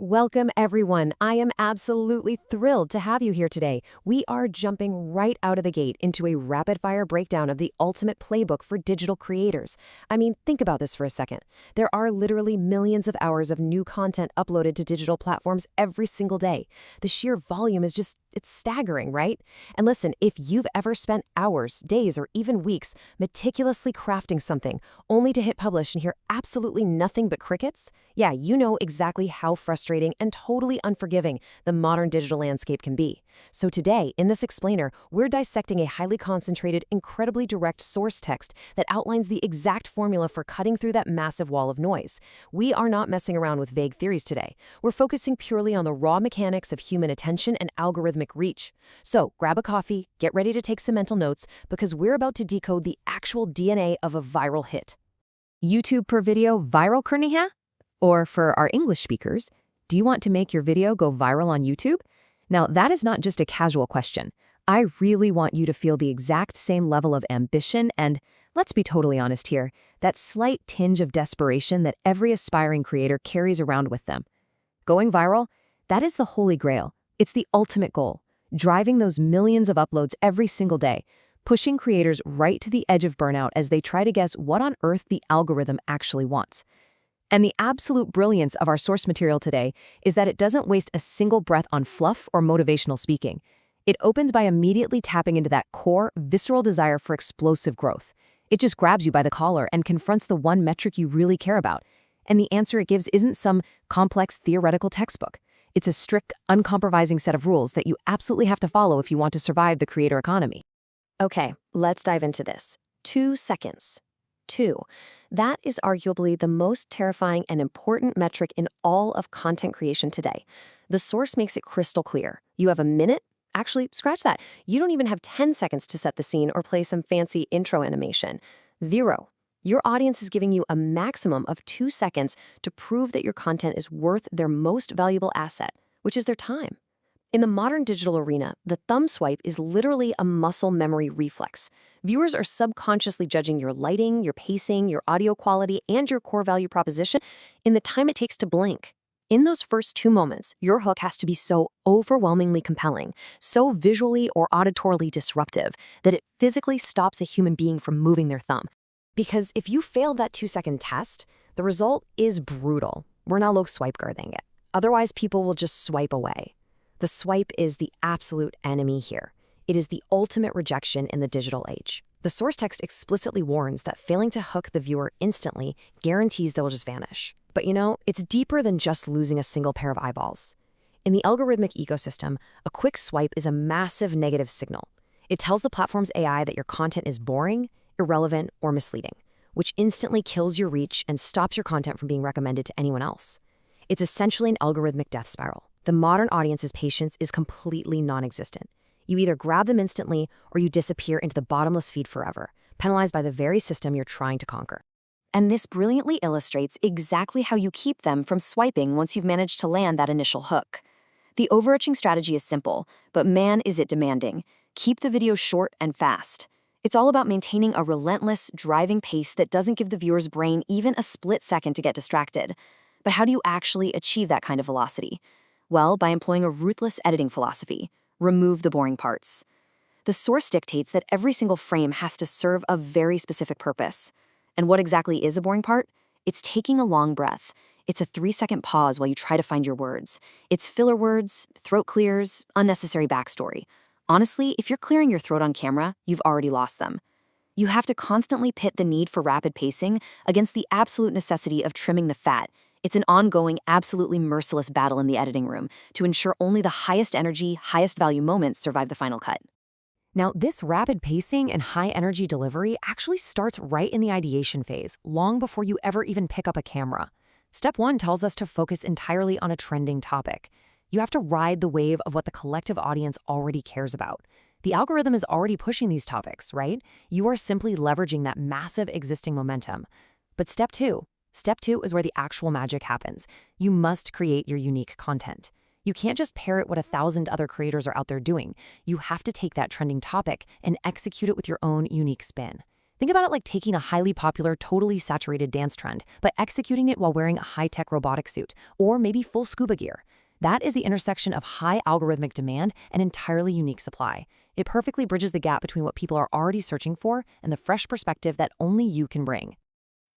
Welcome, everyone. I am absolutely thrilled to have you here today. We are jumping right out of the gate into a rapid-fire breakdown of the ultimate playbook for digital creators. I mean, think about this for a second. There are literally millions of hours of new content uploaded to digital platforms every single day. The sheer volume is it's staggering, right? And listen, if you've ever spent hours, days, or even weeks meticulously crafting something, only to hit publish and hear absolutely nothing but crickets, yeah, you know exactly how frustrating and totally unforgiving the modern digital landscape can be. So today, in this explainer, we're dissecting a highly concentrated, incredibly direct source text that outlines the exact formula for cutting through that massive wall of noise. We are not messing around with vague theories today. We're focusing purely on the raw mechanics of human attention and algorithmic reach. So grab a coffee, get ready to take some mental notes, because we're about to decode the actual DNA of a viral hit. YouTube per video viral Kurniha? Or for our English speakers, do you want to make your video go viral on YouTube? Now, that is not just a casual question. I really want you to feel the exact same level of ambition and, let's be totally honest here, that slight tinge of desperation that every aspiring creator carries around with them. Going viral? That is the holy grail. It's the ultimate goal, driving those millions of uploads every single day, pushing creators right to the edge of burnout as they try to guess what on earth the algorithm actually wants. And the absolute brilliance of our source material today is that it doesn't waste a single breath on fluff or motivational speaking. It opens by immediately tapping into that core, visceral desire for explosive growth. It just grabs you by the collar and confronts the one metric you really care about. And the answer it gives isn't some complex theoretical textbook. It's a strict, uncompromising set of rules that you absolutely have to follow if you want to survive the creator economy. Okay, let's dive into this. 2 seconds. 2. That is arguably the most terrifying and important metric in all of content creation today. The source makes it crystal clear. You have a minute. Actually, scratch that. You don't even have 10 seconds to set the scene or play some fancy intro animation. 0. Your audience is giving you a maximum of 2 seconds to prove that your content is worth their most valuable asset, which is their time. In the modern digital arena, the thumb swipe is literally a muscle memory reflex. Viewers are subconsciously judging your lighting, your pacing, your audio quality, and your core value proposition in the time it takes to blink. In those first 2 moments, your hook has to be so overwhelmingly compelling, so visually or auditorily disruptive, that it physically stops a human being from moving their thumb. Because if you fail that 2-second test, the result is brutal. We're not swipe guarding it. Otherwise, people will just swipe away. The swipe is the absolute enemy here. It is the ultimate rejection in the digital age. The source text explicitly warns that failing to hook the viewer instantly guarantees they'll just vanish. But it's deeper than just losing a single pair of eyeballs. In the algorithmic ecosystem, a quick swipe is a massive negative signal. It tells the platform's AI that your content is boring, irrelevant, or misleading, which instantly kills your reach and stops your content from being recommended to anyone else. It's essentially an algorithmic death spiral. The modern audience's patience is completely non-existent. You either grab them instantly or you disappear into the bottomless feed forever, penalized by the very system you're trying to conquer. And this brilliantly illustrates exactly how you keep them from swiping once you've managed to land that initial hook. The overarching strategy is simple, but man is it demanding. Keep the video short and fast. It's all about maintaining a relentless, driving pace that doesn't give the viewer's brain even a split second to get distracted. But how do you actually achieve that kind of velocity? Well, by employing a ruthless editing philosophy. Remove the boring parts. The source dictates that every single frame has to serve a very specific purpose. And what exactly is a boring part? It's taking a long breath. It's a 3-second pause while you try to find your words. It's filler words, throat clears, unnecessary backstory. Honestly, if you're clearing your throat on camera, you've already lost them. You have to constantly pit the need for rapid pacing against the absolute necessity of trimming the fat. It's an ongoing, absolutely merciless battle in the editing room to ensure only the highest energy, highest value moments survive the final cut. Now, this rapid pacing and high energy delivery actually starts right in the ideation phase, long before you ever even pick up a camera. Step 1 tells us to focus entirely on a trending topic. You have to ride the wave of what the collective audience already cares about. The algorithm is already pushing these topics, right? You are simply leveraging that massive existing momentum. But Step 2 is where the actual magic happens. You must create your unique content. You can't just parrot what 1,000 other creators are out there doing. You have to take that trending topic and execute it with your own unique spin. Think about it like taking a highly popular, totally saturated dance trend, but executing it while wearing a high-tech robotic suit, or maybe full scuba gear. That is the intersection of high algorithmic demand and entirely unique supply. It perfectly bridges the gap between what people are already searching for and the fresh perspective that only you can bring.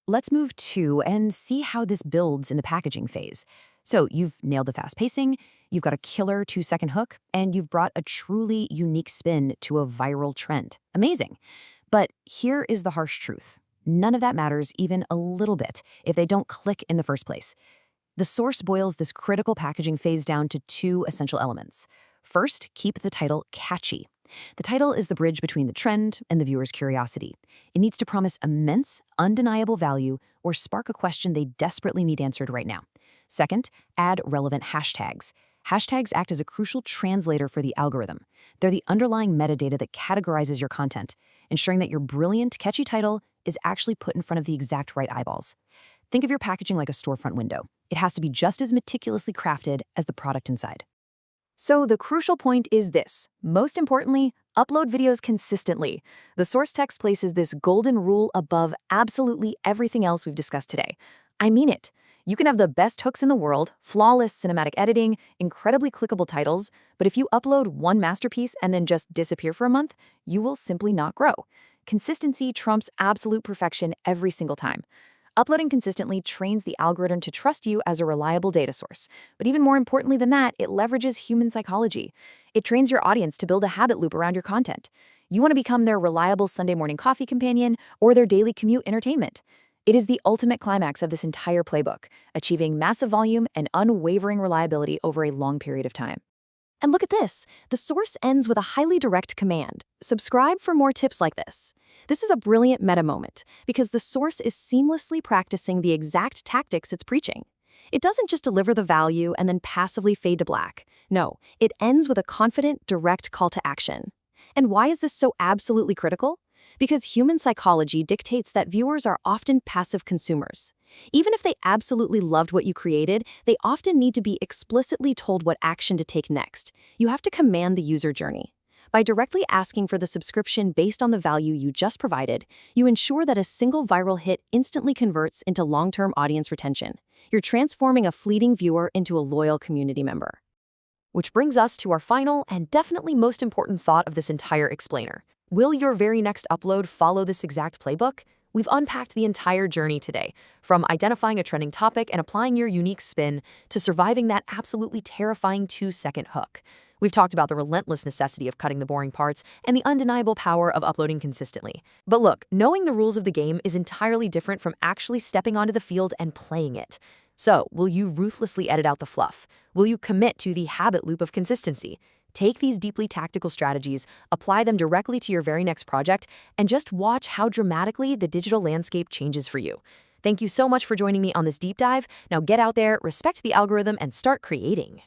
Let's move to and see how this builds in the packaging phase. So you've nailed the fast pacing, you've got a killer 2-second hook, and you've brought a truly unique spin to a viral trend. Amazing. But here is the harsh truth. None of that matters even a little bit if they don't click in the first place. The source boils this critical packaging phase down to 2 essential elements. First, keep the title catchy. The title is the bridge between the trend and the viewer's curiosity. It needs to promise immense, undeniable value or spark a question they desperately need answered right now. Second, add relevant hashtags. Hashtags act as a crucial translator for the algorithm. They're the underlying metadata that categorizes your content, ensuring that your brilliant, catchy title is actually put in front of the exact right eyeballs. Think of your packaging like a storefront window. It has to be just as meticulously crafted as the product inside. So the crucial point is this. Most importantly, upload videos consistently. The source text places this golden rule above absolutely everything else we've discussed today. I mean it. You can have the best hooks in the world, flawless cinematic editing, incredibly clickable titles, but if you upload one masterpiece and then just disappear for a month, you will simply not grow. Consistency trumps absolute perfection every single time. Uploading consistently trains the algorithm to trust you as a reliable data source. But even more importantly than that, it leverages human psychology. It trains your audience to build a habit loop around your content. You want to become their reliable Sunday morning coffee companion or their daily commute entertainment. It is the ultimate climax of this entire playbook, achieving massive volume and unwavering reliability over a long period of time. And look at this. The source ends with a highly direct command. Subscribe for more tips like this. This is a brilliant meta moment because the source is seamlessly practicing the exact tactics it's preaching. It doesn't just deliver the value and then passively fade to black. No, it ends with a confident, direct call to action. And why is this so absolutely critical? Because human psychology dictates that viewers are often passive consumers. Even if they absolutely loved what you created, they often need to be explicitly told what action to take next. You have to command the user journey. By directly asking for the subscription based on the value you just provided, you ensure that a single viral hit instantly converts into long-term audience retention. You're transforming a fleeting viewer into a loyal community member. Which brings us to our final and definitely most important thought of this entire explainer. Will your very next upload follow this exact playbook? We've unpacked the entire journey today, from identifying a trending topic and applying your unique spin to surviving that absolutely terrifying 2-second hook. We've talked about the relentless necessity of cutting the boring parts and the undeniable power of uploading consistently. But look, knowing the rules of the game is entirely different from actually stepping onto the field and playing it. So, will you ruthlessly edit out the fluff? Will you commit to the habit loop of consistency? Take these deeply tactical strategies, apply them directly to your very next project, and just watch how dramatically the digital landscape changes for you. Thank you so much for joining me on this deep dive. Now get out there, respect the algorithm, and start creating.